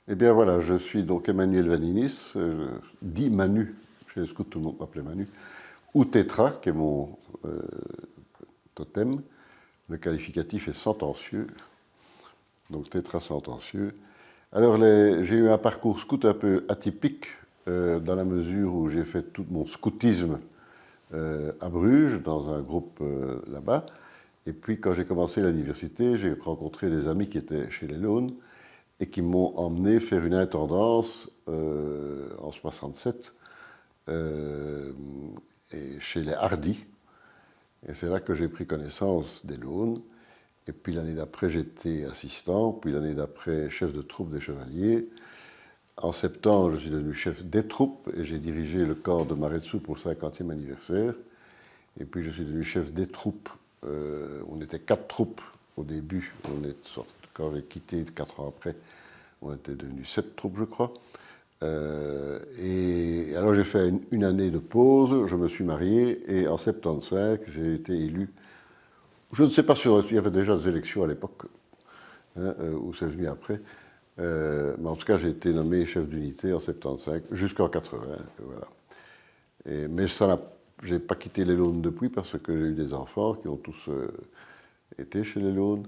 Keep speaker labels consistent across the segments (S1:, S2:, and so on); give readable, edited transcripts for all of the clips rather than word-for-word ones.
S1: Eh bien voilà, je suis donc Emmanuel Vaninis, dit Manu, chez les scouts tout le monde m'appelait Manu, ou Tétra, qui est mon totem. Le qualificatif est sentencieux, donc Tétra sentencieux. Alors j'ai eu un parcours scout un peu atypique, dans la mesure où j'ai fait tout mon scoutisme à Bruges, dans un groupe là-bas. Et puis quand j'ai commencé l'université, j'ai rencontré des amis qui étaient chez les Launes et qui m'ont emmené faire une intendance en 67 et chez les Hardis. Et c'est là que j'ai pris connaissance des Launes. Et puis l'année d'après, j'étais assistant, puis l'année d'après, chef de troupe des Chevaliers. En septembre, je suis devenu chef des troupes et j'ai dirigé le corps de Maretsu pour le 50e anniversaire. Et puis je suis devenu chef des troupes. On était 4 troupes au début. Quand j'ai quitté 4 ans après, on était devenu 7 troupes, je crois. Et alors j'ai fait une année de pause, je me suis marié et en 75, j'ai été élu. Je ne sais pas si il y avait déjà des élections à l'époque, ou c'est venu après. Mais en tout cas, j'ai été nommé chef d'unité en 75 jusqu'en 80. Voilà. Mais je n'ai pas quitté les Launes depuis parce que j'ai eu des enfants qui ont tous été chez les Launes.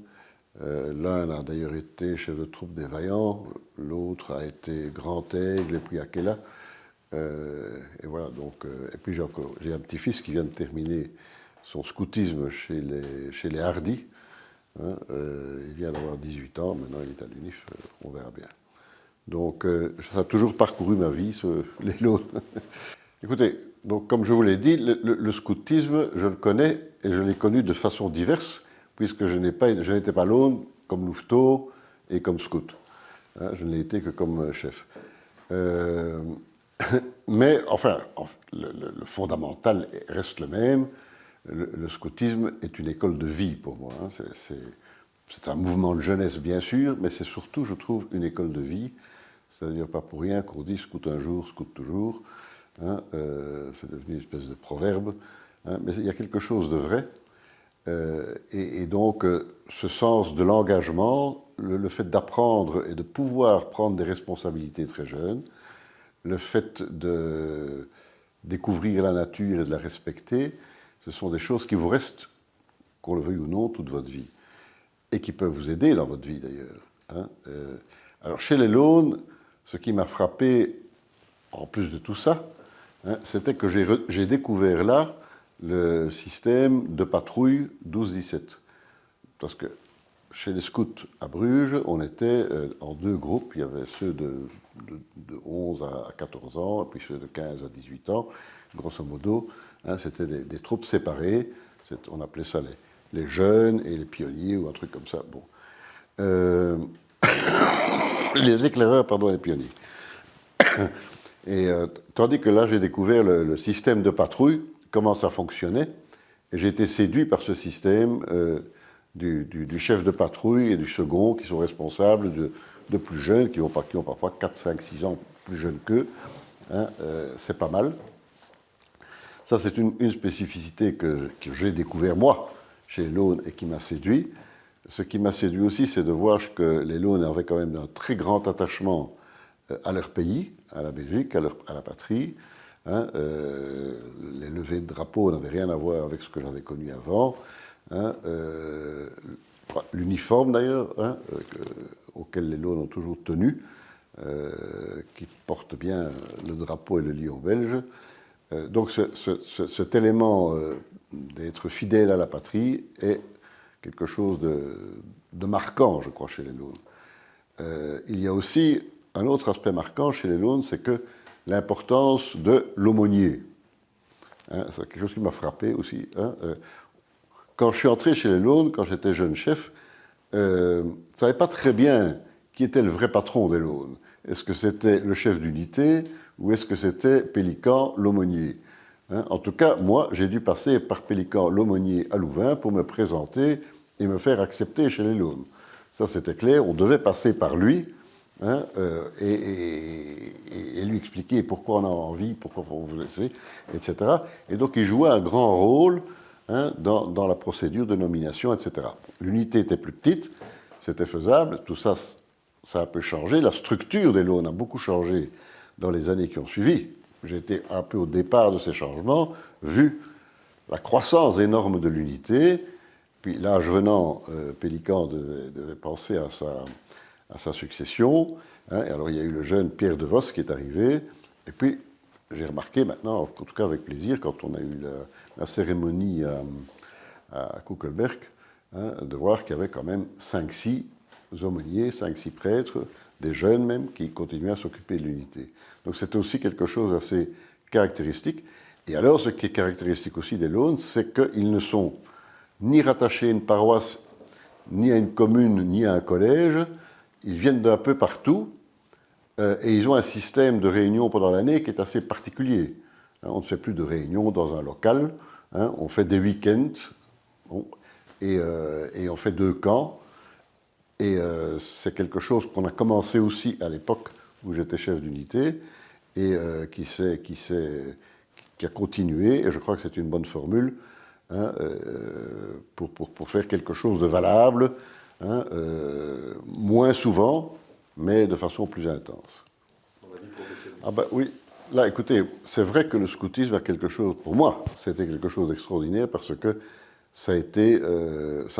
S1: L'un a d'ailleurs été chef de troupe des Vaillants, l'autre a été Grand Aigle et puis Aquila. Et voilà, donc, et puis j'ai un petit-fils qui vient de terminer son scoutisme chez les Hardis. Hein, il vient d'avoir 18 ans, maintenant il est à l'UNIF, on verra bien. Donc ça a toujours parcouru ma vie, les Launes. Écoutez, donc comme je vous l'ai dit, le scoutisme, je le connais et je l'ai connu de façon diverse, puisque je n'étais pas Laune comme louveteau et comme scout. Hein, je ne l'ai été que comme chef. Mais enfin, le fondamental reste le même. Le scoutisme est une école de vie pour moi. Hein. C'est un mouvement de jeunesse, bien sûr, mais c'est surtout, je trouve, une école de vie. C'est-à-dire pas pour rien qu'on dit scout un jour, scout toujours. Hein, c'est devenu une espèce de proverbe. Hein, mais il y a quelque chose de vrai. Et donc, ce sens de l'engagement, le fait d'apprendre et de pouvoir prendre des responsabilités très jeunes, le fait de découvrir la nature et de la respecter, ce sont des choses qui vous restent, qu'on le veuille ou non, toute votre vie. Et qui peuvent vous aider dans votre vie, d'ailleurs. Hein. Alors, chez les Launes, ce qui m'a frappé, en plus de tout ça, hein, c'était que j'ai découvert là le système de patrouille 12-17. Parce que chez les scouts à Bruges, on était en 2 groupes. Il y avait ceux de 11 à 14 ans, et puis ceux de 15 à 18 ans. Grosso modo, hein, c'était des troupes séparées. On appelait ça les jeunes et les pionniers, ou un truc comme ça. Bon. Les éclaireurs, pardon, et les pionniers. Et tandis que là, j'ai découvert le système de patrouille, comment ça fonctionnait, et j'ai été séduit par ce système du chef de patrouille et du second, qui sont responsables de plus jeunes, qui ont parfois 4, 5, 6 ans plus jeunes qu'eux. Hein, c'est pas mal. Ça, c'est une spécificité que j'ai découvert, moi, chez les Launes, et qui m'a séduit. Ce qui m'a séduit aussi, c'est de voir que les Launes avaient quand même un très grand attachement à leur pays, à la Belgique, à la patrie. Hein, les levées de drapeau n'avaient rien à voir avec ce que j'avais connu avant. Hein, l'uniforme d'ailleurs, hein, auquel les Launes ont toujours tenu, qui porte bien le drapeau et le lion belge. Donc cet élément d'être fidèle à la patrie est quelque chose de marquant, je crois, chez les Launes. Il y a aussi un autre aspect marquant chez les Launes, c'est que l'importance de l'aumônier. Hein, c'est quelque chose qui m'a frappé aussi. Hein. Quand je suis entré chez les Launes, quand j'étais jeune chef, je ne savais pas très bien qui était le vrai patron des Launes. Est-ce que c'était le chef d'unité ou est-ce que c'était Pélican, l'aumônier? Hein, en tout cas, moi, j'ai dû passer par Pélican, l'aumônier à Louvain pour me présenter et me faire accepter chez les Launes. Ça, c'était clair, on devait passer par lui. Hein, et lui expliquer pourquoi on a envie, pourquoi on vous laisser, etc. Et donc il jouait un grand rôle, hein, dans la procédure de nomination, etc. L'unité était plus petite, c'était faisable, tout ça ça a un peu changé. La structure des Launes a beaucoup changé dans les années qui ont suivi. J'étais un peu au départ de ces changements, vu la croissance énorme de l'unité. Puis l'âge venant, Pélican devait penser à sa succession. Hein. Et alors il y a eu le jeune Pierre de Vos qui est arrivé. Et puis j'ai remarqué maintenant, en tout cas avec plaisir, quand on a eu la cérémonie à Kuckelberg, hein, de voir qu'il y avait quand même 5-6 aumôniers, 5-6 prêtres, des jeunes même, qui continuaient à s'occuper de l'unité. Donc c'était aussi quelque chose d'assez caractéristique. Et alors, ce qui est caractéristique aussi des Launes, c'est qu'ils ne sont ni rattachés à une paroisse, ni à une commune, ni à un collège. Ils viennent d'un peu partout, et ils ont un système de réunion pendant l'année qui est assez particulier. Hein, on ne fait plus de réunions dans un local, hein, on fait des week-ends, bon, et on fait 2 camps. Et c'est quelque chose qu'on a commencé aussi à l'époque où j'étais chef d'unité, et qui a continué, et je crois que c'est une bonne formule, hein, pour faire quelque chose de valable, hein, moins souvent, mais de façon plus intense. Ah ben oui, là écoutez, c'est vrai que le scoutisme a quelque chose, pour moi, c'était quelque chose d'extraordinaire parce que ça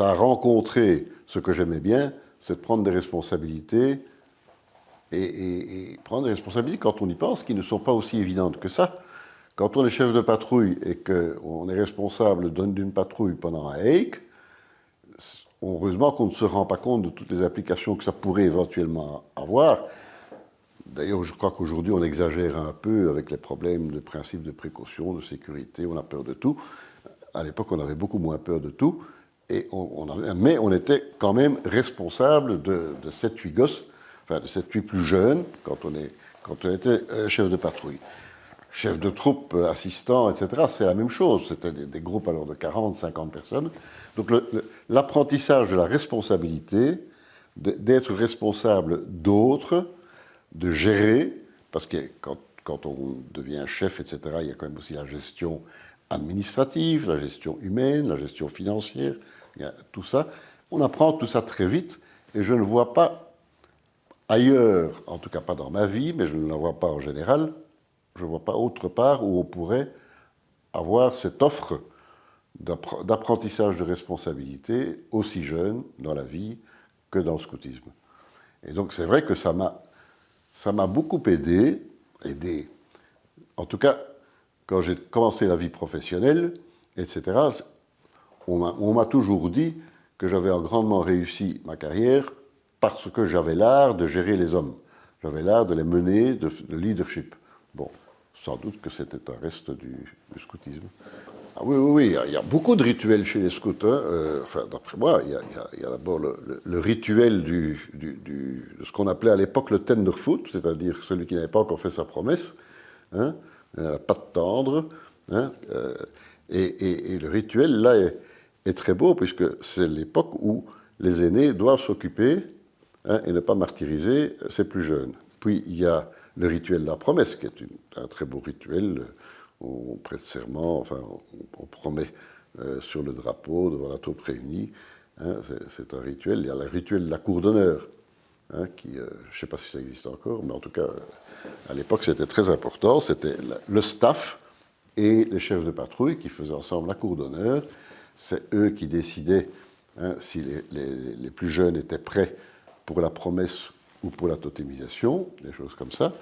S1: a rencontré ce que j'aimais bien, c'est de prendre des responsabilités, et prendre des responsabilités quand on y pense, qui ne sont pas aussi évidentes que ça. Quand on est chef de patrouille et qu'on est responsable d'une patrouille pendant un hike, heureusement qu'on ne se rend pas compte de toutes les applications que ça pourrait éventuellement avoir. D'ailleurs, je crois qu'aujourd'hui, on exagère un peu avec les problèmes de principes de précaution, de sécurité, on a peur de tout. À l'époque, on avait beaucoup moins peur de tout, mais on était quand même responsable de 7-8 gosses, enfin de 7-8 plus jeunes, quand on était chef de patrouille. Chef de troupe, assistant, etc., c'est la même chose. C'était des groupes alors de 40, 50 personnes. Donc l'apprentissage de la responsabilité, d'être responsable d'autres, de gérer, parce que quand on devient chef, etc., il y a quand même aussi la gestion administrative, la gestion humaine, la gestion financière, il y a tout ça. On apprend tout ça très vite, et je ne vois pas ailleurs, en tout cas pas dans ma vie, mais je ne la vois pas en général, je ne vois pas autre part où on pourrait avoir cette offre d'apprentissage de responsabilité aussi jeune dans la vie que dans le scoutisme. Et donc c'est vrai que ça m'a beaucoup aidé. En tout cas, quand j'ai commencé la vie professionnelle, etc., on m'a toujours dit que j'avais grandement réussi ma carrière parce que j'avais l'art de gérer les hommes. J'avais l'art de les mener, de leadership. Bon, sans doute que c'était un reste du scoutisme. Ah oui, il y a beaucoup de rituels chez les scouts. Hein. Enfin, d'après moi, il y a d'abord le rituel de ce qu'on appelait à l'époque le tenderfoot, c'est-à-dire celui qui n'avait pas encore fait sa promesse, hein, la patte tendre. Hein, et le rituel, là, est très beau, puisque c'est l'époque où les aînés doivent s'occuper, hein, et ne pas martyriser ces plus jeunes. Puis il y a le rituel de la promesse, qui est un très beau rituel. On prête serment, enfin, on promet sur le drapeau devant la troupe réunie. Hein, c'est un rituel. Il y a le rituel de la cour d'honneur, hein, qui, je ne sais pas si ça existe encore, mais en tout cas, à l'époque, c'était très important. C'était le staff et les chefs de patrouille qui faisaient ensemble la cour d'honneur. C'est eux qui décidaient, hein, si les plus jeunes étaient prêts pour la promesse ou pour la totémisation, des choses comme ça.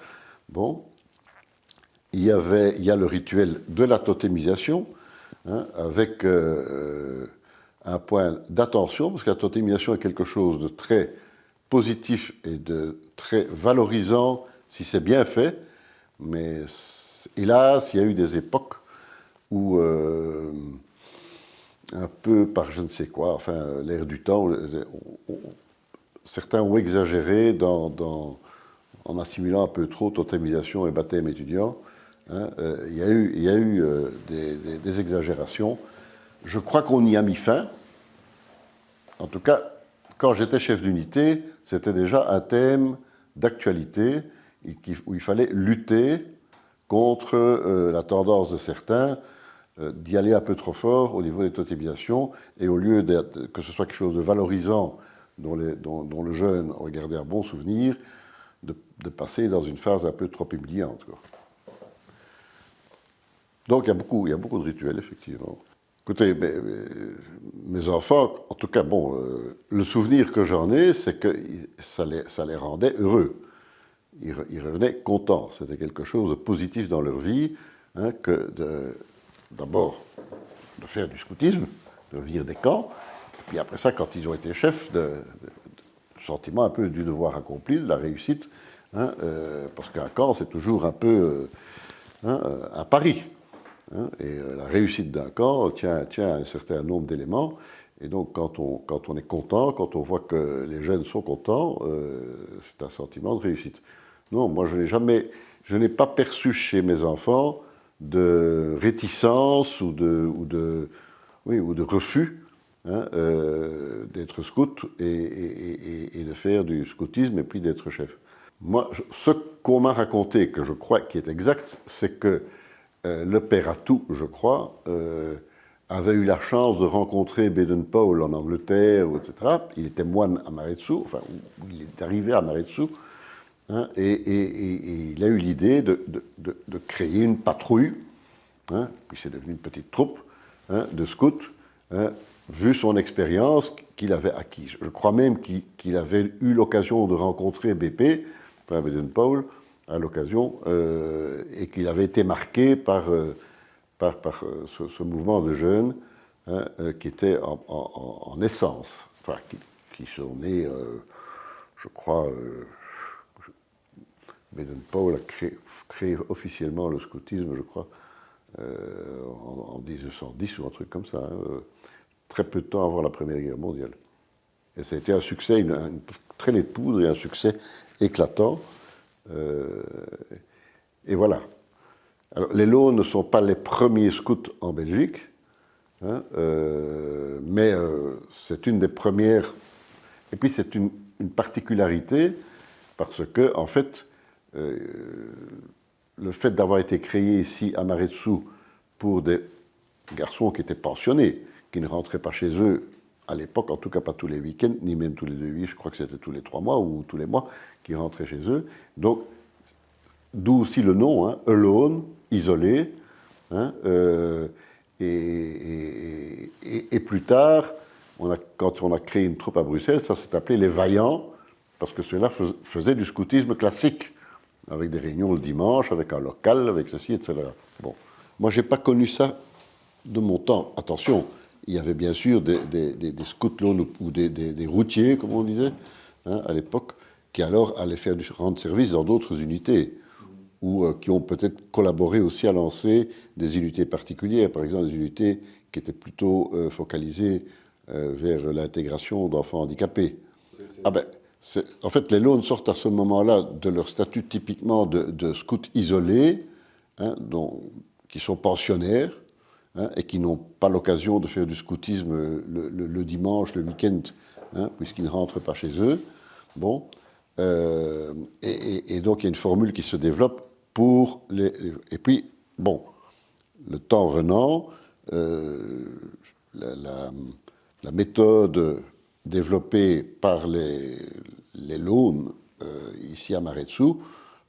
S1: Bon. Il y a le rituel de la totémisation, hein, avec un point d'attention, parce que la totémisation est quelque chose de très positif et de très valorisant si c'est bien fait, mais hélas, il y a eu des époques où, un peu par je ne sais quoi, enfin l'air du temps, certains ont exagéré en assimilant un peu trop totémisation et baptême étudiant. Hein, il y a eu des exagérations. Je crois qu'on y a mis fin. En tout cas, quand j'étais chef d'unité, c'était déjà un thème d'actualité où il fallait lutter contre la tendance de certains d'y aller un peu trop fort au niveau des totémisations, et au lieu que ce soit quelque chose de valorisant dont le jeune aurait gardé un bon souvenir, de passer dans une phase un peu trop humiliante, quoi. Donc il y a beaucoup de rituels, effectivement. Écoutez, mes enfants, en tout cas, bon, le souvenir que j'en ai, c'est que ça les rendait heureux. Ils revenaient contents. C'était quelque chose de positif dans leur vie, hein, d'abord de faire du scoutisme, de venir des camps, puis après ça, quand ils ont été chefs, le sentiment un peu du devoir accompli, de la réussite, hein, parce qu'un camp, c'est toujours un peu un pari. Hein, et la réussite d'un camp tient à un certain nombre d'éléments. Et donc, quand on est content, quand on voit que les jeunes sont contents, c'est un sentiment de réussite. Non, moi, je n'ai pas perçu chez mes enfants de réticence ou de refus, hein, d'être scout et de faire du scoutisme et puis d'être chef. Moi, ce qu'on m'a raconté, que je crois qui est exact, c'est que le père Atou, je crois, avait eu la chance de rencontrer Baden-Powell en Angleterre, etc. Il était moine à Maretsu, enfin, il est arrivé à Maretsu, hein, et il a eu l'idée de créer une patrouille, hein, puis c'est devenu une petite troupe, hein, de scouts, hein, vu son expérience qu'il avait acquise. Je crois même qu'il avait eu l'occasion de rencontrer BP, Baden-Powell, à l'occasion, et qu'il avait été marqué par ce mouvement de jeunes, hein, qui était en essence, enfin, qui sont nés, je crois, Baden-Powell a créé officiellement le scoutisme, je crois, en 1910 ou un truc comme ça, hein, très peu de temps avant la Première Guerre mondiale. Et ça a été un succès, une traînée de poudre et un succès éclatant. Et voilà. Alors, les Launes ne sont pas les premiers scouts en Belgique, hein, mais c'est une des premières. Et puis c'est une particularité parce que, en fait, le fait d'avoir été créé ici à Maretsu pour des garçons qui étaient pensionnés, qui ne rentraient pas chez eux à l'époque, en tout cas pas tous les week-ends, ni même tous les 2 weeks, je crois que c'était tous les 3 mois ou tous les mois qui rentraient chez eux. Donc, d'où aussi le nom, hein, alone, isolé. Hein, et plus tard, quand on a créé une troupe à Bruxelles, ça s'est appelé les Vaillants, parce que ceux-là faisaient du scoutisme classique, avec des réunions le dimanche, avec un local, avec ceci, etc. Bon. Moi, je n'ai pas connu ça de mon temps. Attention, il y avait bien sûr des scouts ou des routiers, comme on disait, hein, à l'époque, qui alors allaient rendre service dans d'autres unités, ou qui ont peut-être collaboré aussi à lancer des unités particulières, par exemple des unités qui étaient plutôt focalisées vers l'intégration d'enfants handicapés. En fait, les Launes sortent à ce moment-là de leur statut typiquement de scouts isolés, hein, qui sont pensionnaires, hein, et qui n'ont pas l'occasion de faire du scoutisme le dimanche, le week-end, hein, puisqu'ils ne rentrent pas chez eux. Bon. Et donc, il y a une formule qui se développe pour les. Et puis, bon, le temps venant, la méthode développée par les Launes ici à Maretsu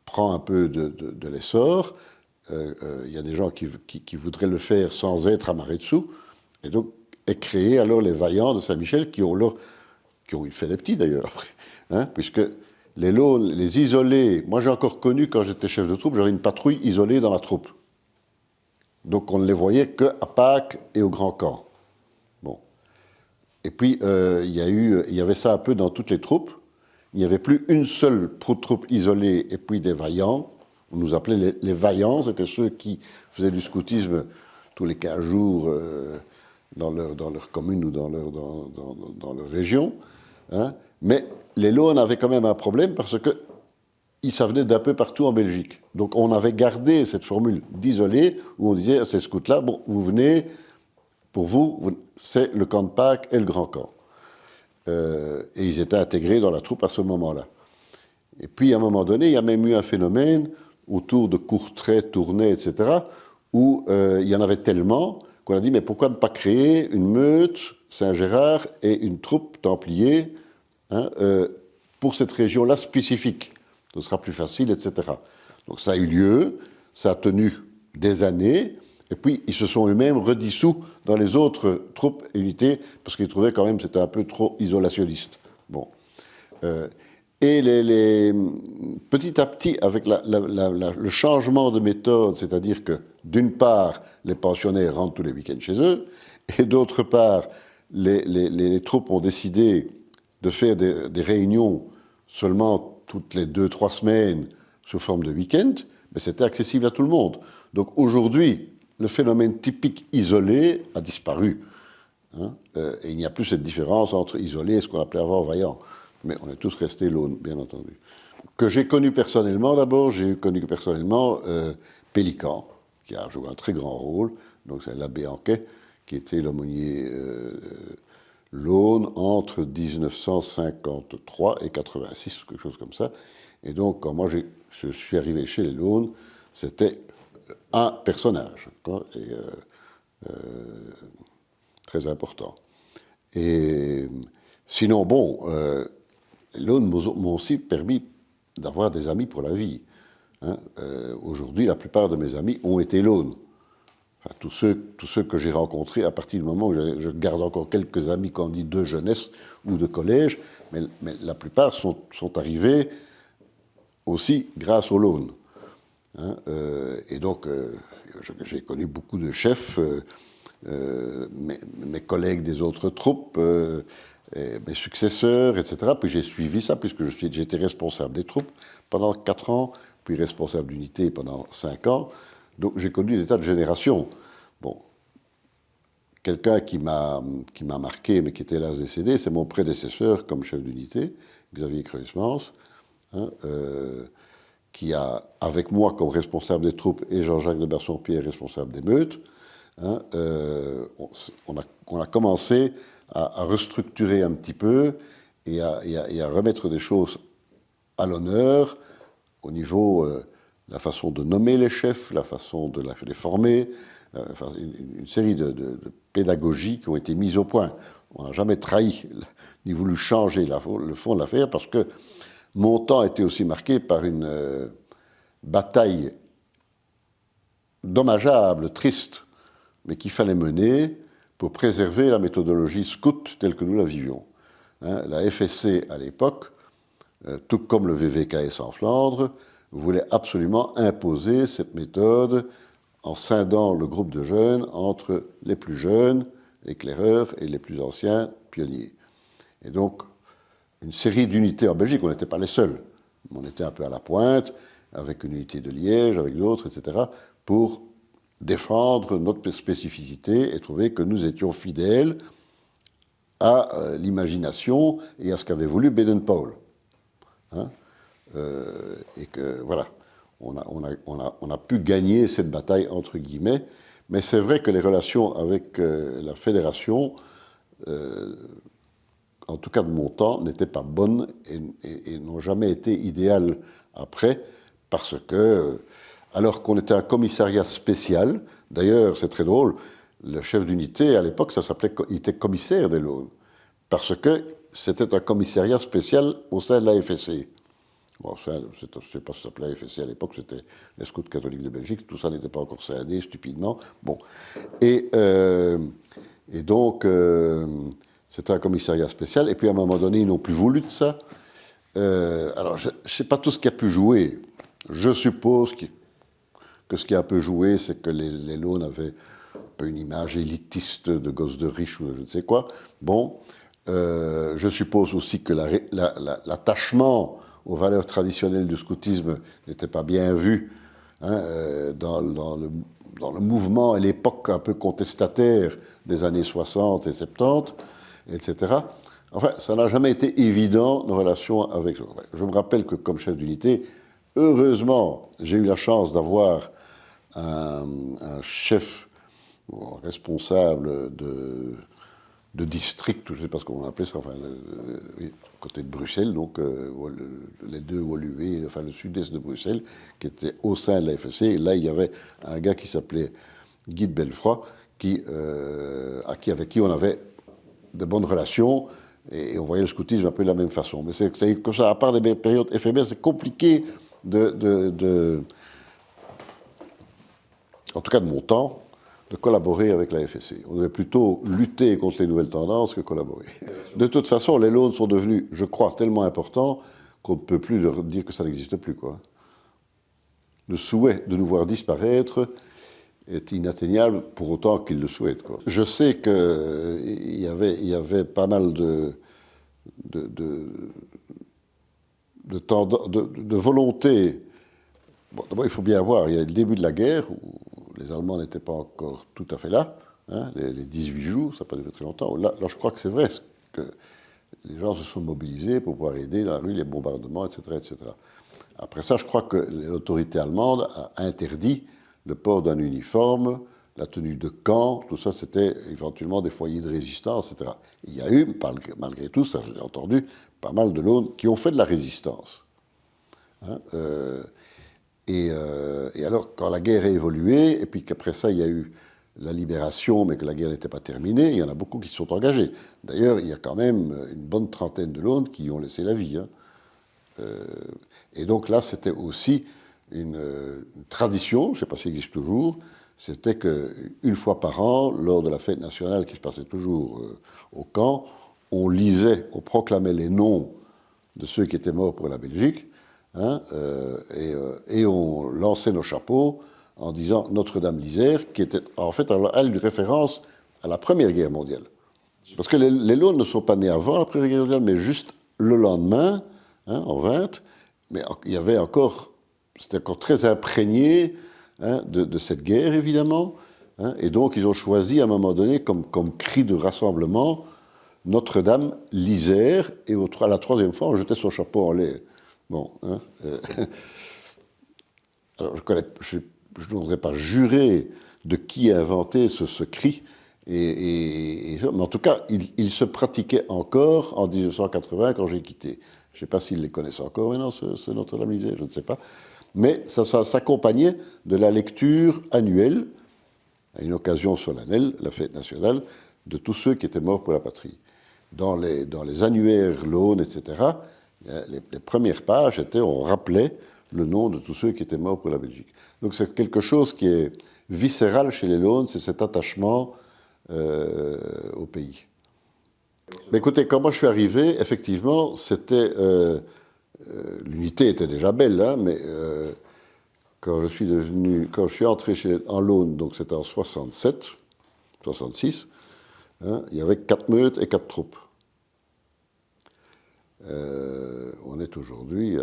S1: prend un peu de l'essor. Il y a des gens qui voudraient le faire sans être à Maretsu. Et donc, est créé alors les Vaillants de Saint-Michel qui ont fait des petits d'ailleurs après, hein, puisque les Launes, les isolés, moi j'ai encore connu quand j'étais chef de troupe, j'avais une patrouille isolée dans la troupe. Donc on ne les voyait qu'à Pâques et au Grand Camp. Bon. Et puis il y avait ça un peu dans toutes les troupes. Il n'y avait plus une seule troupe isolée et puis des vaillants. On nous appelait les vaillants, c'était ceux qui faisaient du scoutisme tous les 15 jours dans leur commune ou dans leur région. Hein. Mais les Launes avaient quand même un problème parce que ça venait d'un peu partout en Belgique. Donc on avait gardé cette formule d'isolé où on disait à ces scouts-là, bon, vous venez, pour vous, c'est le camp de Pâques et le grand camp. Et ils étaient intégrés dans la troupe à ce moment-là. Et puis à un moment donné, il y a même eu un phénomène autour de Courtrai, Tournai, etc., où il y en avait tellement qu'on a dit, mais pourquoi ne pas créer une meute, Saint-Gérard, et une troupe templier hein, pour cette région-là spécifique. Ce sera plus facile, etc. Donc ça a eu lieu, ça a tenu des années, et puis ils se sont eux-mêmes redissous dans les autres troupes et unités, parce qu'ils trouvaient quand même que c'était un peu trop isolationniste. Bon. Et petit à petit, avec le changement de méthode, c'est-à-dire que d'une part, les pensionnaires rentrent tous les week-ends chez eux, et d'autre part, les troupes ont décidé de faire des réunions seulement toutes les 2-3 semaines sous forme de week-end, mais c'était accessible à tout le monde. Donc aujourd'hui, le phénomène typique isolé a disparu. Hein, et il n'y a plus cette différence entre isolé et ce qu'on appelait avant vaillant. Mais on est tous restés l'aune, bien entendu. Que j'ai connu personnellement, d'abord, j'ai connu personnellement Pélican, qui a joué un très grand rôle. Donc c'est l'abbé Anquet, qui était l'aumônier l'Aune entre 1953 et 86, quelque chose comme ça. Et donc, quand moi je suis arrivé chez les l'Aune, c'était un personnage, quoi, et, très important. Et sinon, bon, les l'Aune m'ont aussi permis d'avoir des amis pour la vie. Hein. Aujourd'hui, la plupart de mes amis ont été l'Aune. Enfin, tous ceux que j'ai rencontrés à partir du moment où je garde encore quelques amis, qu'on dit de jeunesse ou de collège, mais la plupart sont arrivés aussi grâce au l'Aune. Hein, et donc, j'ai connu beaucoup de chefs, mes collègues des autres troupes, mes successeurs, etc. Puis j'ai suivi ça, puisque j'étais responsable des troupes pendant 4 ans, puis responsable d'unité pendant 5 ans. Donc j'ai connu des tas de générations. Bon, quelqu'un qui m'a marqué, mais qui était hélas décédé, c'est mon prédécesseur comme chef d'unité, Xavier Creusmans, hein, qui a, avec moi comme responsable des troupes, et Jean-Jacques de Bassompierre, responsable des meutes, hein, on a commencé à restructurer un petit peu et à remettre des choses à l'honneur au niveau de la façon de nommer les chefs, la façon de les former, enfin, une série de pédagogies qui ont été mises au point. On n'a jamais trahi ni voulu changer le fond de l'affaire, parce que mon temps était aussi marqué par une bataille dommageable, triste, mais qu'il fallait mener pour préserver la méthodologie scout telle que nous la vivions. Hein, la FSC, à l'époque, tout comme le VVKS en Flandre, voulait absolument imposer cette méthode en scindant le groupe de jeunes entre les plus jeunes, éclaireurs, et les plus anciens, pionniers. Et donc, une série d'unités en Belgique, on n'était pas les seuls. On était un peu à la pointe, avec une unité de Liège, avec d'autres, etc., pour défendre notre spécificité et trouver que nous étions fidèles à l'imagination et à ce qu'avait voulu Baden-Powell. Hein, et que, voilà, on a pu gagner cette bataille, entre guillemets, mais c'est vrai que les relations avec la fédération, en tout cas de mon temps, n'étaient pas bonnes et n'ont jamais été idéales après, parce que, alors qu'on était un commissariat spécial, d'ailleurs, c'est très drôle, le chef d'unité, à l'époque, il était commissaire des l'Aune, parce que c'était un commissariat spécial au sein de la FSC. Bon, je ne sais pas si ça s'appelait la FSC à l'époque, c'était les scouts catholiques de Belgique, tout ça n'était pas encore scindé stupidement. Bon. Et donc, c'était un commissariat spécial, et puis à un moment donné, ils n'ont plus voulu de ça. Alors, je ne sais pas tout ce qui a pu jouer. Je suppose que ce qui a un peu joué, c'est que les l'Aune avaient un peu une image élitiste de gosses de riches ou de je ne sais quoi. Bon, je suppose aussi que l'attachement aux valeurs traditionnelles du scoutisme n'était pas bien vu, hein, dans le mouvement et l'époque un peu contestataire des années 60 et 70, etc. Enfin, ça n'a jamais été évident, nos relations avec... Je me rappelle que comme chef d'unité, heureusement, j'ai eu la chance d'avoir un chef, un responsable de district, je ne sais pas ce qu'on appelait ça, enfin, côté de Bruxelles, donc les deux Woluwe, enfin le sud-est de Bruxelles, qui était au sein de la FSC. Et là, il y avait un gars qui s'appelait Guy de Belfroy, avec qui on avait de bonnes relations, Et on voyait le scoutisme un peu de la même façon. Mais c'est comme ça, à part des périodes éphémères, c'est compliqué en tout cas de mon temps, de collaborer avec la FSC. On devait plutôt lutter contre les nouvelles tendances que collaborer. De toute façon, les loans sont devenus, je crois, tellement importants qu'on ne peut plus leur dire que ça n'existe plus, quoi. Le souhait de nous voir disparaître est inatteignable pour autant qu'ils le souhaitent, quoi. Je sais qu'il y avait pas mal de volonté. Bon, d'abord, il faut bien voir, il y a le début de la guerre, où les Allemands n'étaient pas encore tout à fait là, hein, les 18 jours, ça n'a pas duré très longtemps. Là, je crois que c'est vrai que les gens se sont mobilisés pour pouvoir aider dans la rue, les bombardements, etc., etc. Après ça, je crois que l'autorité allemande a interdit le port d'un uniforme, la tenue de camp, tout ça, c'était éventuellement des foyers de résistance, etc. Il y a eu, malgré tout, ça j'ai entendu, pas mal de l'ONU qui ont fait de la résistance. Hein, et alors, quand la guerre a évolué, et puis qu'après ça, il y a eu la libération, mais que la guerre n'était pas terminée, il y en a beaucoup qui se sont engagés. D'ailleurs, il y a quand même une bonne trentaine de l'ONU qui ont laissé la vie. Hein. Et donc là, c'était aussi une tradition, je ne sais pas si elle existe toujours, c'était qu'une fois par an, lors de la fête nationale qui se passait toujours au camp, on lisait, on proclamait les noms de ceux qui étaient morts pour la Belgique, hein, et on lançait nos chapeaux en disant Notre-Dame l'Isère, qui était en fait elle une référence à la Première Guerre mondiale. Parce que les Launes ne sont pas nés avant la Première Guerre mondiale, mais juste le lendemain, hein, en 20, mais il y avait encore, c'était encore très imprégné, hein, de cette guerre, évidemment, hein, et donc ils ont choisi à un moment donné comme cri de rassemblement Notre-Dame l'Isère, et à la troisième fois, on jetait son chapeau en l'air. Bon, hein, alors je ne voudrais pas jurer de qui a inventé ce cri, mais en tout cas, il se pratiquait encore en 1980 quand j'ai quitté. Je ne sais pas s'ils les connaissent encore maintenant, ce Notre-Dame l'Isère, je ne sais pas. Mais ça s'accompagnait de la lecture annuelle, à une occasion solennelle, la fête nationale, de tous ceux qui étaient morts pour la patrie. Dans les annuaires Laune, etc., les premières pages étaient, on rappelait le nom de tous ceux qui étaient morts pour la Belgique. Donc c'est quelque chose qui est viscéral chez les Launes, c'est cet attachement au pays. Mais écoutez, quand moi je suis arrivé, effectivement, c'était l'unité était déjà belle, hein, mais quand je suis entré en Laune, donc c'était en 67, 66, hein, il y avait 4 meutes et 4 troupes. On est aujourd'hui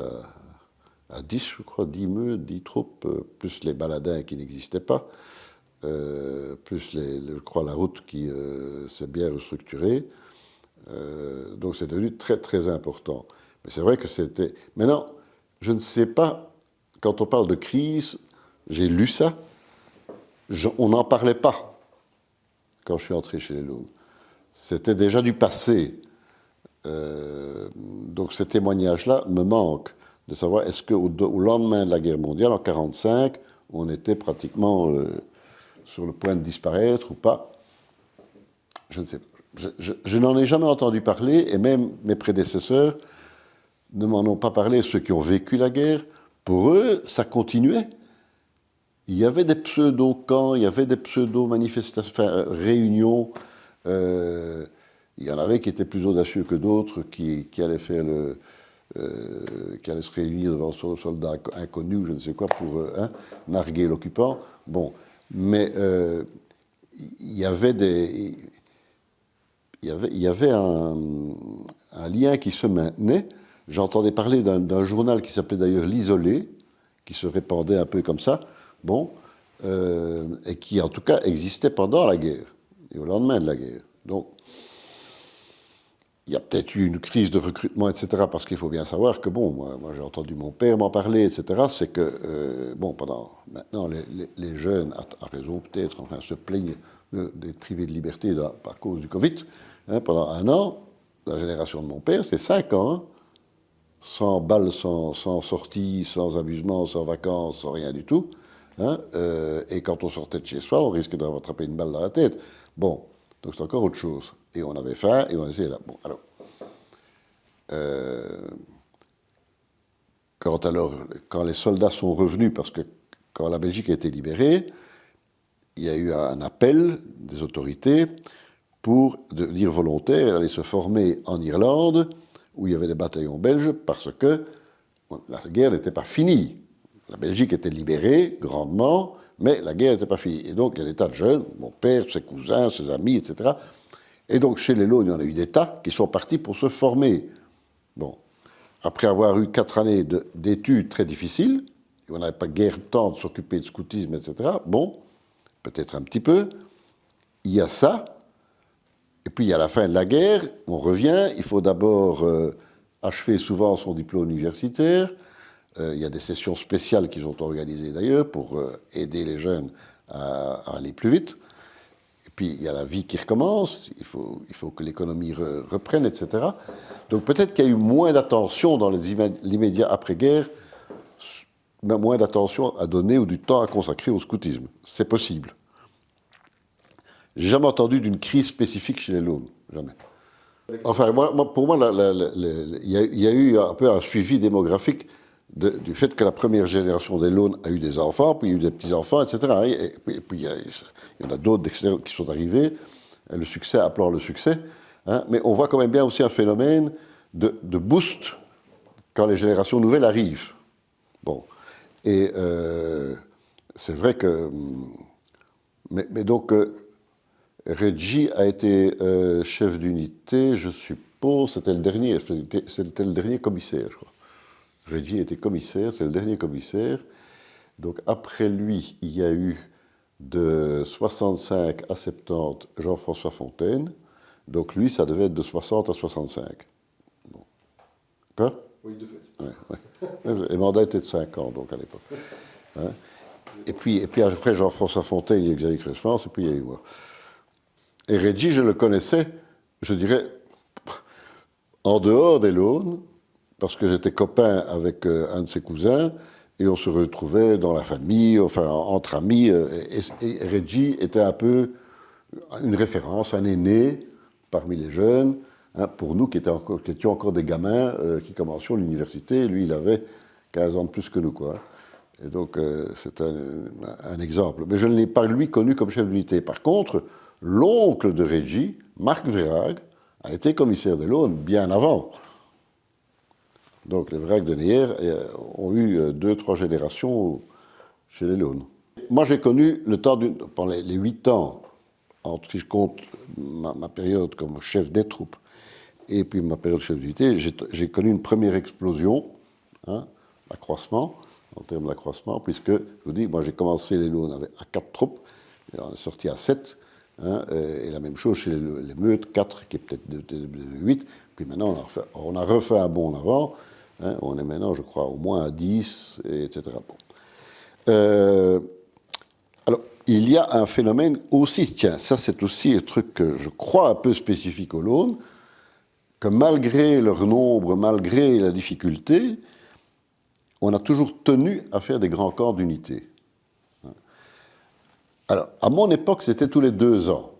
S1: à 10, je crois, 10 meutes, 10 troupes, plus les baladins qui n'existaient pas, plus, je crois, la route qui s'est bien restructurée. Donc c'est devenu très, très important. Mais c'est vrai que c'était... Maintenant, je ne sais pas, quand on parle de crise, j'ai lu ça, on n'en parlait pas quand je suis entré chez les Launes. C'était déjà du passé. Donc ces témoignages-là me manquent, de savoir est-ce qu'au lendemain de la guerre mondiale, en 1945, on était pratiquement sur le point de disparaître ou pas. Je ne sais pas. Je n'en ai jamais entendu parler, et même mes prédécesseurs ne m'en ont pas parlé, ceux qui ont vécu la guerre. Pour eux, ça continuait. Il y avait des pseudo-camps, il y avait des pseudo-manifestations, enfin, réunions. Il y en avait qui étaient plus audacieux que d'autres, qui allaient faire qui allaient se réunir devant un soldat inconnu ou je ne sais quoi pour narguer l'occupant. Bon, mais il y avait un lien qui se maintenait. J'entendais parler d'un journal qui s'appelait d'ailleurs L'Isolé, qui se répandait un peu comme ça, bon, et qui en tout cas existait pendant la guerre et au lendemain de la guerre. Donc, il y a peut-être eu une crise de recrutement, etc., parce qu'il faut bien savoir que, bon, moi j'ai entendu mon père m'en parler, etc., c'est que, bon, maintenant, les jeunes, à raison peut-être, enfin, se plaignent d'être privés de liberté à cause du Covid. Hein, pendant 1 an, la génération de mon père, c'est 5 ans, hein, sans bal, sans sortie, sans amusement, sans vacances, sans rien du tout. Hein, et quand on sortait de chez soi, on risquait d'avoir attrapé une balle dans la tête. Bon, donc c'est encore autre chose. Et on avait faim, et on essayait là. Bon, alors, quand les soldats sont revenus, parce que quand la Belgique a été libérée, il y a eu un appel des autorités pour devenir volontaires, aller se former en Irlande, où il y avait des bataillons belges, parce que la guerre n'était pas finie. La Belgique était libérée grandement, mais la guerre n'était pas finie. Et donc, il y a des tas de jeunes, mon père, ses cousins, ses amis, etc. Et donc, chez les Launes, il y en a eu des tas qui sont partis pour se former. Bon. Après avoir eu 4 années d'études très difficiles, on n'avait pas guère temps de s'occuper de scoutisme, etc. Bon, peut-être un petit peu. Il y a ça. Et puis, il y a la fin de la guerre. On revient. Il faut d'abord achever souvent son diplôme universitaire. Il y a des sessions spéciales qui sont organisées d'ailleurs pour aider les jeunes à aller plus vite. Et puis, il y a la vie qui recommence. Il faut que l'économie reprenne, etc. Donc, peut-être qu'il y a eu moins d'attention dans l'immédiat après-guerre, moins d'attention à donner ou du temps à consacrer au scoutisme. C'est possible. J'ai jamais entendu d'une crise spécifique chez les Launes. Jamais. Enfin, pour moi, il y a eu un peu un suivi démographique du fait que la première génération des Launes a eu des enfants, puis il y a eu des petits-enfants, etc. Et puis il y en a d'autres d'extérieur qui sont arrivés, le succès appelant le succès. Hein, mais on voit quand même bien aussi un phénomène de boost quand les générations nouvelles arrivent. Bon. Et c'est vrai que... Mais donc, Reggie a été chef d'unité, je suppose, c'était le dernier commissaire, je crois. Reggie était commissaire, c'est le dernier commissaire. Donc après lui, il y a eu de 65 à 70 Jean-François Fontaine. Donc lui, ça devait être de 60 à 65. Bon. Quoi ?
S2: Oui, de fait.
S1: Ouais. Les mandats étaient de 5 ans, donc à l'époque. Hein ? Et puis après Jean-François Fontaine, il y a eu Xavier Crespens, et puis il y a eu moi. Et Reggie, je le connaissais, je dirais, en dehors des Launes, parce que j'étais copain avec un de ses cousins, et on se retrouvait dans la famille, enfin entre amis, et Reggie était un peu une référence, un aîné parmi les jeunes, hein, pour nous qui étions encore des gamins qui commencions l'université. Lui, il avait 15 ans de plus que nous, quoi. Et donc, c'est un exemple. Mais je ne l'ai pas, lui, connu comme chef d'unité. Par contre, l'oncle de Reggie, Marc Verhaeghe, a été commissaire des Launes bien avant. Donc, les Verhaeghe de Neyer ont eu 2-3 générations chez les Launes. Moi, j'ai connu le temps pendant les 8 ans, si je compte ma période comme chef des troupes et puis ma période de chef d'unité, j'ai connu une première explosion, hein, l'accroissement, en termes d'accroissement, puisque, je vous dis, moi j'ai commencé les Launes à 4 troupes, et on est sorti à 7, hein, et la même chose chez les Meutes, 4, qui est peut-être de 8, puis maintenant on a refait un bond en avant, hein, on est maintenant, je crois, au moins à 10, etc. Bon. Alors, il y a un phénomène aussi, tiens, ça c'est aussi un truc que je crois un peu spécifique aux Launes, que malgré leur nombre, malgré la difficulté, on a toujours tenu à faire des grands camps d'unité. Alors, à mon époque, c'était tous les 2 ans.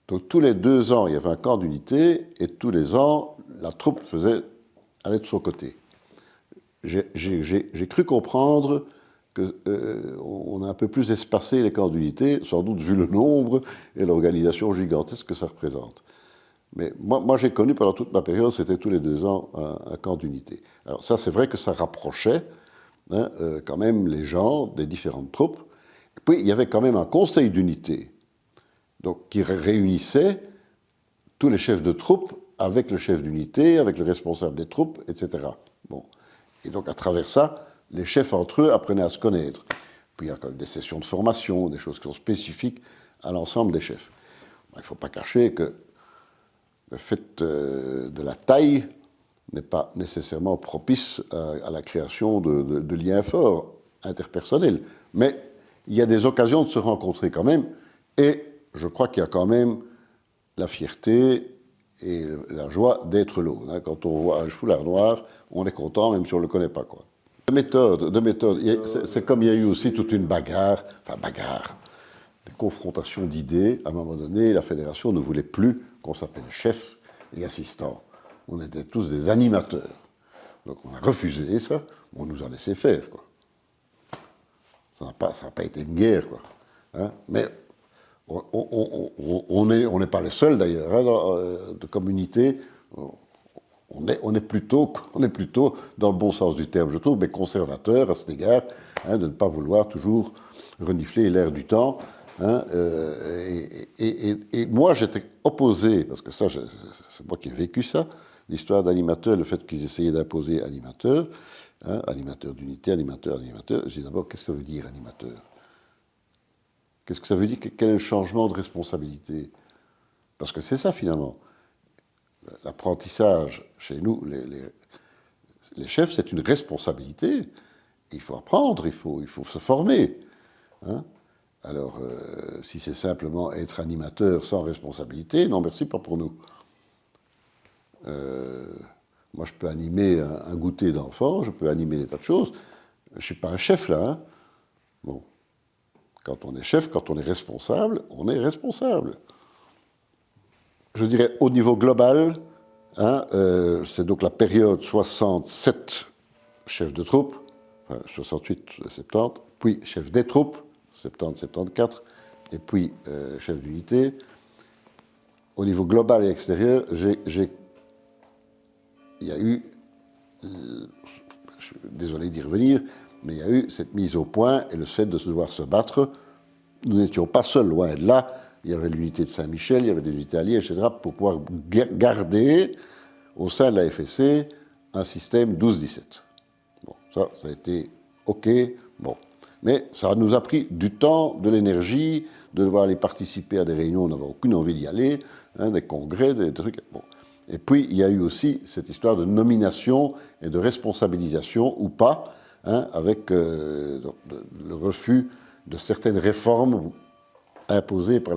S1: Donc, tous les 2 ans, il y avait un camp d'unité, et tous les ans, la troupe allait de son côté. J'ai cru comprendre qu'on a un peu plus espacé les camps d'unité, sans doute vu le nombre et l'organisation gigantesque que ça représente. Mais moi j'ai connu pendant toute ma période, c'était tous les 2 ans un camp d'unité. Alors ça, c'est vrai que ça rapprochait hein, quand même les gens des différentes troupes. Et puis il y avait quand même un conseil d'unité, donc qui réunissait tous les chefs de troupes avec le chef d'unité, avec le responsable des troupes, etc. Bon. Et donc à travers ça, les chefs entre eux apprenaient à se connaître. Puis il y a quand même des sessions de formation, des choses qui sont spécifiques à l'ensemble des chefs. Il ne faut pas cacher que le fait de la taille n'est pas nécessairement propice à la création de liens forts, interpersonnels. Mais il y a des occasions de se rencontrer quand même, et je crois qu'il y a quand même la fierté et la joie d'être Laune. Hein. Quand on voit un foulard noir, on est content, même si on ne le connaît pas, quoi. De méthode. C'est comme il y a eu aussi toute une bagarre, des confrontations d'idées. À un moment donné, la fédération ne voulait plus qu'on s'appelle chef et assistant. On était tous des animateurs. Donc on a refusé ça, on nous a laissé faire, quoi. Ça n'a pas été une guerre, quoi. Hein, mais on n'est pas les seuls, d'ailleurs, hein, de communauté. On est plutôt, dans le bon sens du terme, je trouve, mais conservateur à cet égard, hein, de ne pas vouloir toujours renifler l'air du temps. Hein, et moi, j'étais opposé, parce que ça, c'est moi qui ai vécu ça, l'histoire d'animateur, le fait qu'ils essayaient d'imposer animateur, hein, animateur d'unité, animateur. J'ai dit d'abord, qu'est-ce que ça veut dire, animateur? Qu'est-ce que ça veut dire? Quel est le changement de responsabilité? Parce que c'est ça, finalement. L'apprentissage, chez nous, les chefs, c'est une responsabilité. Il faut apprendre, il faut se former. Hein. Alors, si c'est simplement être animateur sans responsabilité, non merci, pas pour nous. Moi, je peux animer un goûter d'enfants, je peux animer des tas de choses. Je ne suis pas un chef, là. Hein. Bon. Quand on est chef, quand on est responsable, on est responsable. Je dirais, au niveau global, hein, c'est donc la période 67, chef de troupe, enfin, 68, 70, puis chef des troupes, 70, 74, et puis chef d'unité. Au niveau global et extérieur, il y a eu, je suis désolé d'y revenir, mais il y a eu cette mise au point et le fait de devoir se battre. Nous n'étions pas seuls, loin de là. Il y avait l'unité de Saint-Michel, il y avait des unités alliées, etc., pour pouvoir garder au sein de la FSC un système 12-17. Bon, ça a été OK, bon. Mais ça nous a pris du temps, de l'énergie, de devoir aller participer à des réunions, on n'avait aucune envie d'y aller, hein, des congrès, des trucs. Bon. Et puis, il y a eu aussi cette histoire de nomination et de responsabilisation, ou pas, hein, avec le refus de certaines réformes imposées par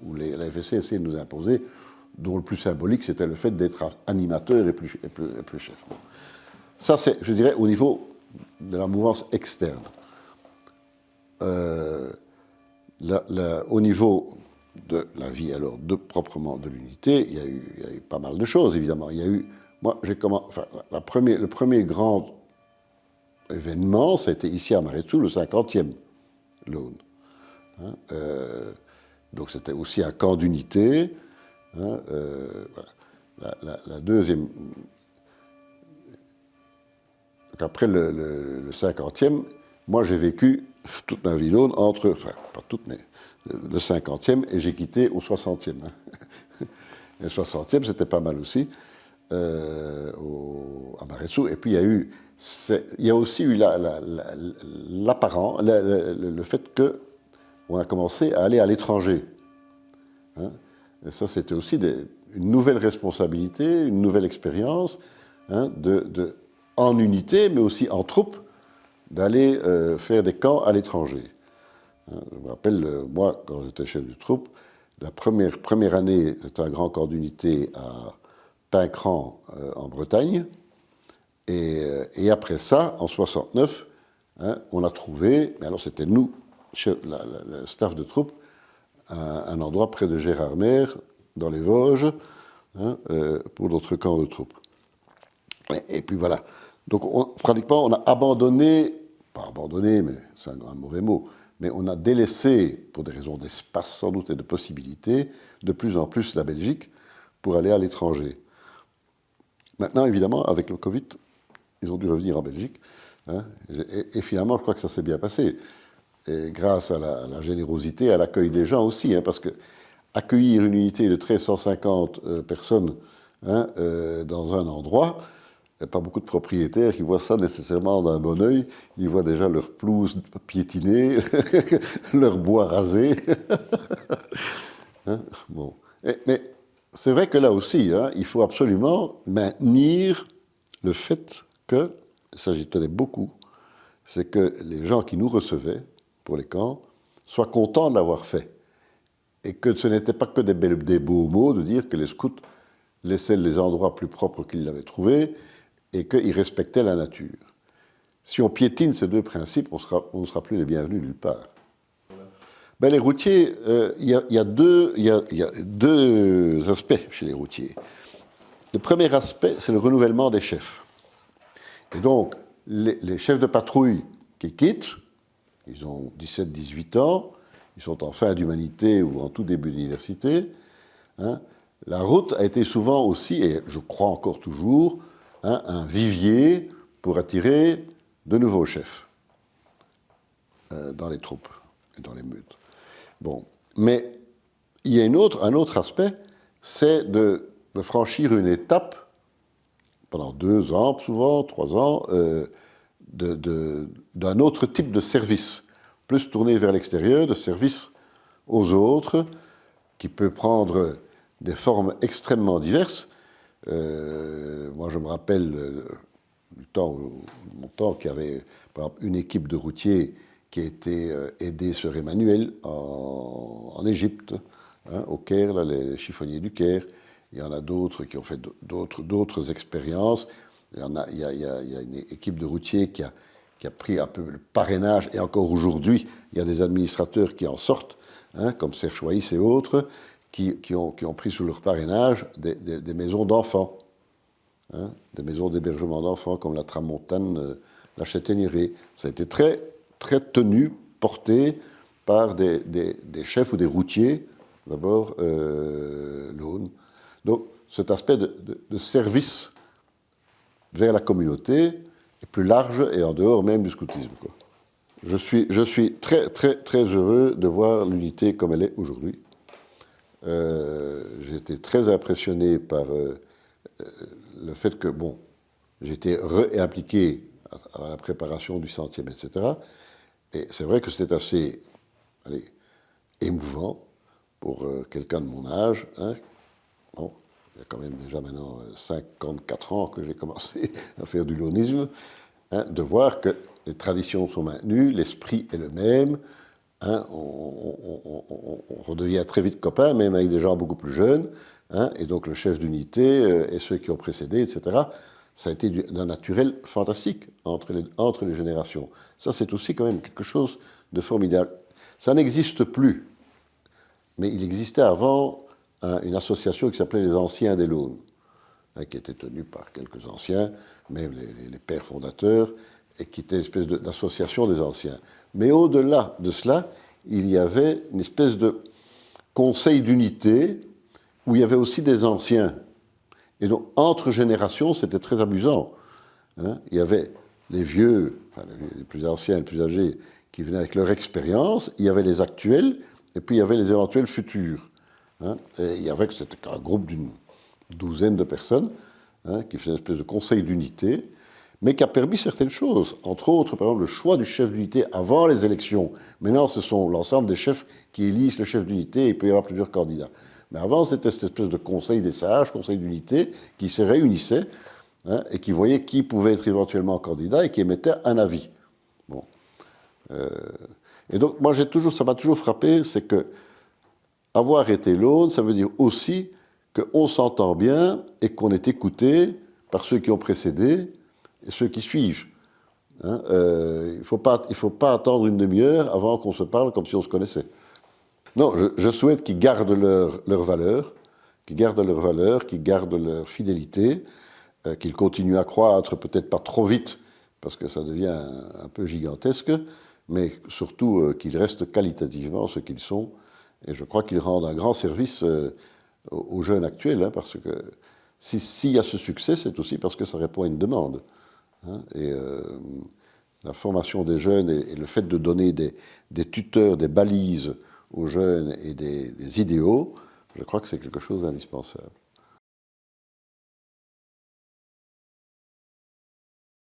S1: où la FSC essayait de nous imposer, dont le plus symbolique, c'était le fait d'être animateur et plus chef. Bon. Ça, c'est, je dirais, au niveau de la mouvance externe. Au niveau de la vie, alors, proprement de l'unité, il y a eu pas mal de choses, évidemment. Il y a eu, moi, le premier grand événement, ça a été ici à Maretsou, le 50e l'Aune. Hein, donc c'était aussi un camp d'unité. Hein, voilà. La deuxième. Donc après le 50e, moi j'ai vécu toute ma vie l'Aune entre, enfin pas toute, mais le 50e, et j'ai quitté au 60e. Hein. Le 60e, c'était pas mal aussi, à Maretsou. Et puis il y a aussi eu l'apparent, le fait qu'on a commencé à aller à l'étranger. Hein. Et ça, c'était aussi une nouvelle responsabilité, une nouvelle expérience, hein, en unité, mais aussi en troupe, d'aller faire des camps à l'étranger. Hein, je me rappelle, moi, quand j'étais chef de troupe, la première année, c'était un grand camp d'unité à Pincran, en Bretagne. Et après ça, en 69, hein, on a trouvé, mais alors c'était nous, le staff de troupe, un endroit près de Gérardmer, dans les Vosges, hein, pour notre camp de troupes. Et puis voilà. Donc pratiquement, on a abandonné, pas abandonné, mais c'est un mauvais mot, mais on a délaissé, pour des raisons d'espace sans doute et de possibilités, de plus en plus la Belgique pour aller à l'étranger. Maintenant, évidemment, avec le Covid, ils ont dû revenir en Belgique. Hein, et finalement, je crois que ça s'est bien passé. Et grâce à la générosité, à l'accueil des gens aussi, hein, parce que accueillir une unité de 1350 personnes, hein, dans un endroit, il n'y a pas beaucoup de propriétaires qui voient ça nécessairement d'un bon œil. Ils voient déjà leur pelouse piétinée, leur bois rasé. Hein, bon. Mais c'est vrai que là aussi, hein, il faut absolument maintenir le fait que, ça j'y tenais beaucoup, c'est que les gens qui nous recevaient pour les camps soient contents de l'avoir fait. Et que ce n'était pas que des beaux mots de dire que les scouts laissaient les endroits plus propres qu'ils l'avaient trouvés et qu'ils respectaient la nature. Si on piétine ces deux principes, on ne sera plus les bienvenus nulle part. Ben, les routiers, il y a deux aspects chez les routiers. le premier aspect, c'est le renouvellement des chefs. Et donc, les chefs de patrouille qui quittent, ils ont 17-18 ans, ils sont en fin d'humanité ou en tout début d'université. Hein, la route a été souvent aussi, et je crois encore toujours, hein, un vivier pour attirer de nouveaux chefs dans les troupes et dans les meutes. Bon, mais il y a un autre aspect, c'est de franchir une étape pendant 2 ans, souvent 3 ans, d'un autre type de service, plus tourné vers l'extérieur, de service aux autres, qui peut prendre des formes extrêmement diverses. Moi, je me rappelle du temps, mon temps, qu'il y avait, par exemple, une équipe de routiers qui a été aidée Sœur Emmanuel en Égypte, hein, au Caire, là, les chiffonniers du Caire. Il y en a d'autres qui ont fait d'autres expériences. Il y a une équipe de routiers qui a pris un peu le parrainage, et encore aujourd'hui, il y a des administrateurs qui en sortent, hein, comme Serge Choïs et autres, qui ont pris sous leur parrainage des maisons d'enfants, hein, des maisons d'hébergement d'enfants, comme la Tramontane, la Châtaigneraie. Ça a été très, très tenu, porté par des chefs ou des routiers, d'abord l'Aune. Donc, cet aspect de service vers la communauté est plus large et en dehors même du scoutisme, quoi. Je suis très, très, très heureux de voir l'unité comme elle est aujourd'hui. J'ai été très impressionné par le fait que, bon, j'étais réimpliqué à la préparation du 100e, etc. Et c'est vrai que c'est assez émouvant pour quelqu'un de mon âge, hein. Bon, il y a quand même déjà maintenant 54 ans que j'ai commencé à faire du launisme, hein, de voir que les traditions sont maintenues, l'esprit est le même, hein, on redevient très vite copains, même avec des gens beaucoup plus jeunes, hein, et donc le chef d'unité et ceux qui ont précédé, etc. Ça a été d'un naturel fantastique entre les générations. Ça, c'est aussi quand même quelque chose de formidable. Ça n'existe plus, mais il existait avant une association qui s'appelait les Anciens des Launes, hein, qui était tenue par quelques anciens, même les pères fondateurs, et qui était une espèce d'association des anciens. Mais au-delà de cela, il y avait une espèce de conseil d'unité où il y avait aussi des anciens. Et donc, entre générations, c'était très amusant, hein. Il y avait les vieux, enfin les plus anciens, les plus âgés, qui venaient avec leur expérience, il y avait les actuels, et puis il y avait les éventuels futurs. Hein, et il y avait, c'était un groupe d'une douzaine de personnes, hein, qui faisait une espèce de conseil d'unité, mais qui a permis certaines choses. Entre autres, par exemple, le choix du chef d'unité avant les élections. Maintenant, ce sont l'ensemble des chefs qui élisent le chef d'unité, et il peut y avoir plusieurs candidats. Mais avant, c'était cette espèce de conseil des sages, conseil d'unité, qui se réunissait, hein, et qui voyait qui pouvait être éventuellement candidat et qui émettait un avis. Bon. Et donc, moi, ça m'a toujours frappé, c'est que avoir été l'Aune, ça veut dire aussi qu'on s'entend bien et qu'on est écouté par ceux qui ont précédé et ceux qui suivent. Hein, il ne faut pas attendre une demi-heure avant qu'on se parle comme si on se connaissait. Non, je souhaite qu'ils gardent leur valeur, qu'ils gardent leur fidélité, qu'ils continuent à croître, peut-être pas trop vite, parce que ça devient un peu gigantesque, mais surtout qu'ils restent qualitativement ce qu'ils sont. Et je crois qu'ils rendent un grand service aux jeunes actuels, hein, parce que s'il y a ce succès, c'est aussi parce que ça répond à une demande. Hein, et la formation des jeunes et le fait de donner des tuteurs, des balises aux jeunes et des idéaux, je crois que c'est quelque chose d'indispensable.